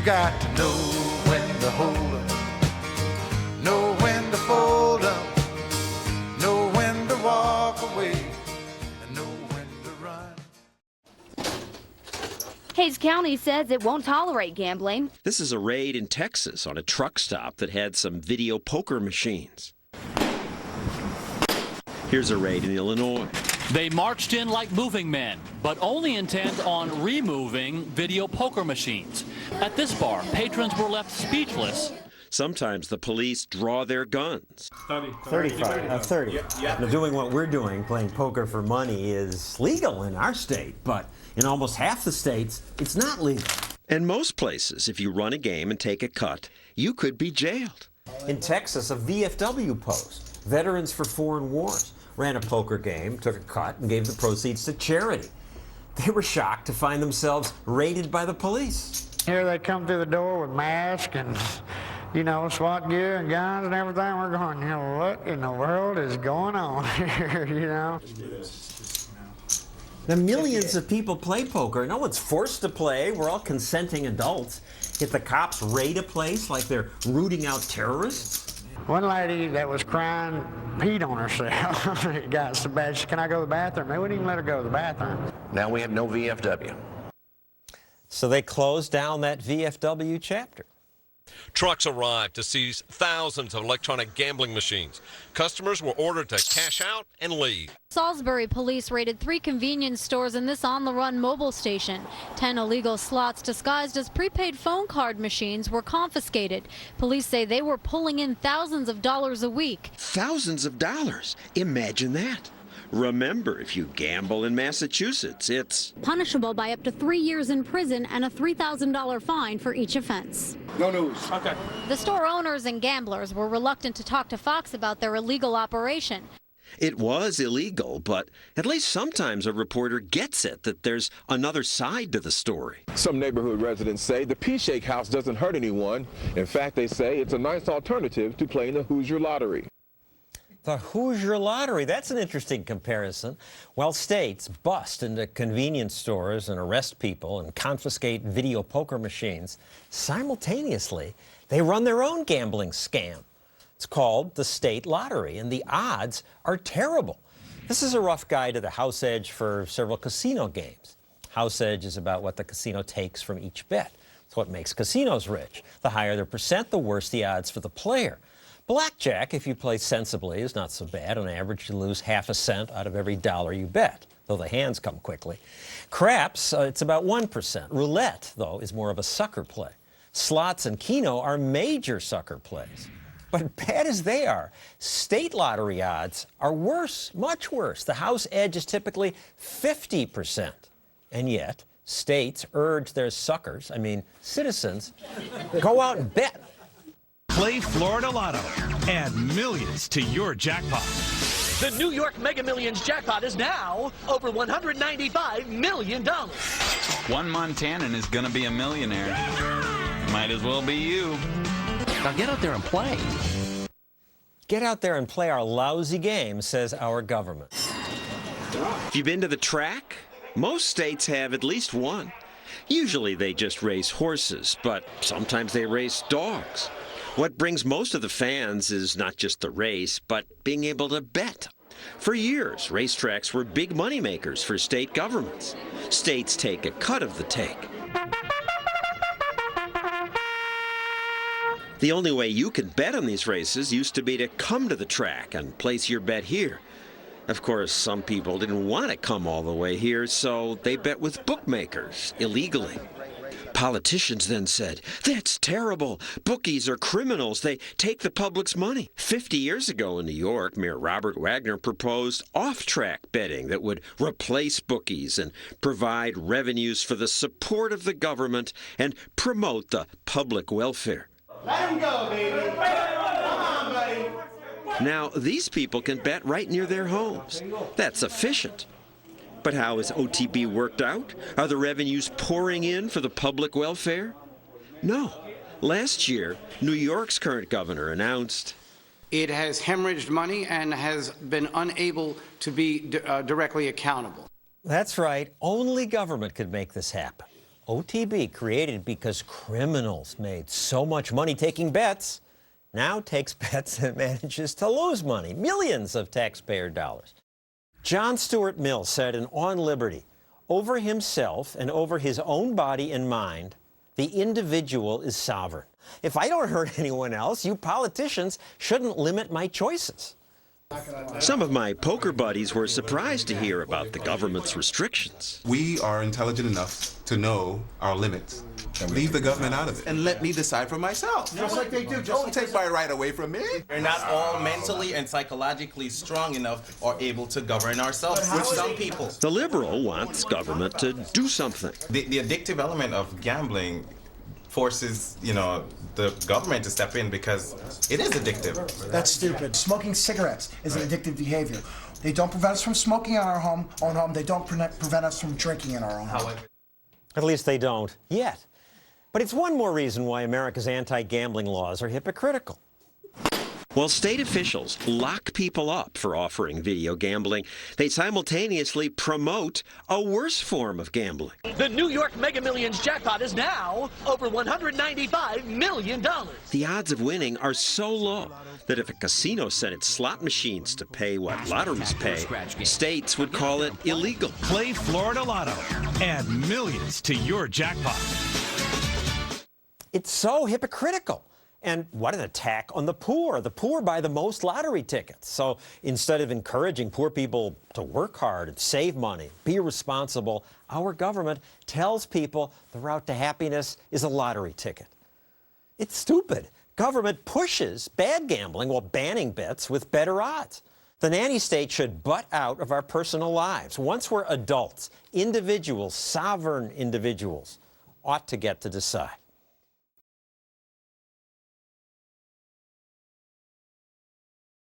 got to know when to hold up, know when to fold up, know when to walk away, and know when to run. Hays County says it won't tolerate gambling. This is a raid in Texas on a truck stop that had some video poker machines. Here's a raid in Illinois. They marched in like moving men, but only intent on removing video poker machines. At this bar, patrons were left speechless. Sometimes the police draw their guns. 30. Now, doing what we're doing, playing poker for money, is legal in our state, but in almost half the states, it's not legal. And most places, if you run a game and take a cut, you could be jailed. In Texas, a VFW post, Veterans for Foreign Wars, ran a poker game, took a cut, and gave the proceeds to charity. They were shocked to find themselves raided by the police. Here they come through the door with masks and, SWAT gear and guns and everything. We're going, what in the world is going on here, The millions of people play poker. No one's forced to play. We're all consenting adults. Yet the cops raid a place like they're rooting out terrorists. One lady that was crying peed on herself. It got so bad, she, can I go to the bathroom? They wouldn't even let her go to the bathroom. Now we have no VFW. So they closed down that VFW chapter. Trucks arrived to seize thousands of electronic gambling machines. Customers were ordered to cash out and leave. Salisbury police raided 3 convenience stores in this on-the-run mobile station. 10 illegal slots disguised as prepaid phone card machines were confiscated. Police say they were pulling in thousands of dollars a week. Thousands of dollars. Imagine that. Remember, if you gamble in Massachusetts, it's punishable by up to 3 years in prison and a $3,000 fine for each offense. No news. Okay. The store owners and gamblers were reluctant to talk to Fox about their illegal operation. It was illegal, but at least sometimes a reporter gets it that there's another side to the story. Some neighborhood residents say the P-Shake house doesn't hurt anyone. In fact, they say it's a nice alternative to playing the Hoosier Lottery. The Hoosier Lottery, that's an interesting comparison. While states bust into convenience stores and arrest people and confiscate video poker machines, simultaneously, they run their own gambling scam. It's called the state lottery, and the odds are terrible. This is a rough guide to the house edge for several casino games. House edge is about what the casino takes from each bet. It's what makes casinos rich. The higher the percent, the worse the odds for the player. Blackjack, if you play sensibly, is not so bad. On average, you lose half a cent out of every dollar you bet, though the hands come quickly. Craps, it's about 1%. Roulette, though, is more of a sucker play. Slots and keno are major sucker plays. But bad as they are, state lottery odds are worse, much worse. The house edge is typically 50%. And yet, states urge their suckers, citizens, go out and bet. Play Florida Lotto. Add millions to your jackpot. The New York Mega Millions jackpot is now over $195 million. One Montanan is going to be a millionaire. Might as well be you. Now get out there and play. Get out there and play our lousy game, says our government. If you've been to the track, most states have at least one. Usually they just race horses, but sometimes they race dogs. What brings most of the fans is not just the race, but being able to bet. For years, racetracks were big moneymakers for state governments. States take a cut of the take. The only way you could bet on these races used to be to come to the track and place your bet here. Of course, some people didn't want to come all the way here, so they bet with bookmakers illegally. Politicians then said, "That's terrible. Bookies are criminals. They take the public's money." 50 years ago in New York, Mayor Robert Wagner proposed off-track betting that would replace bookies and provide revenues for the support of the government and promote the public welfare. Let him go, baby. Come on, buddy. Now, these people can bet right near their homes. That's efficient. But how is OTB worked out? Are the revenues pouring in for the public welfare? No. Last year, New York's current governor announced it has hemorrhaged money and has been unable to be directly accountable. That's right. Only government could make this happen. OTB, created because criminals made so much money taking bets, now takes bets and manages to lose money, millions of taxpayer dollars. John Stuart Mill said in On Liberty, over himself and over his own body and mind, the individual is sovereign. If I don't hurt anyone else, you politicians shouldn't limit my choices. Some of my poker buddies were surprised to hear about the government's restrictions. We are intelligent enough to know our limits. Leave the government out of it. And let me decide for myself. Just like they do. Don't take my right away from me. We're not all mentally and psychologically strong enough or able to govern ourselves, with some people. The liberal wants government to do something. The addictive element of gambling forces, the government to step in because it is addictive. That's stupid. Smoking cigarettes is an addictive behavior. They don't prevent us from smoking in our own home. They don't prevent us from drinking in our own home. At least they don't, yet. But it's one more reason why America's anti-gambling laws are hypocritical. While state officials lock people up for offering video gambling, they simultaneously promote a worse form of gambling. The New York Mega Millions jackpot is now over $195 million. The odds of winning are so low that if a casino sent its slot machines to pay what lotteries pay, states would call it illegal. Play Florida Lotto. Add millions to your jackpot. It's so hypocritical. And what an attack on the poor. The poor buy the most lottery tickets. So instead of encouraging poor people to work hard and save money, be responsible, our government tells people the route to happiness is a lottery ticket. It's stupid. Government pushes bad gambling while banning bets with better odds. The nanny state should butt out of our personal lives. Once we're adults, individuals, sovereign individuals, ought to get to decide.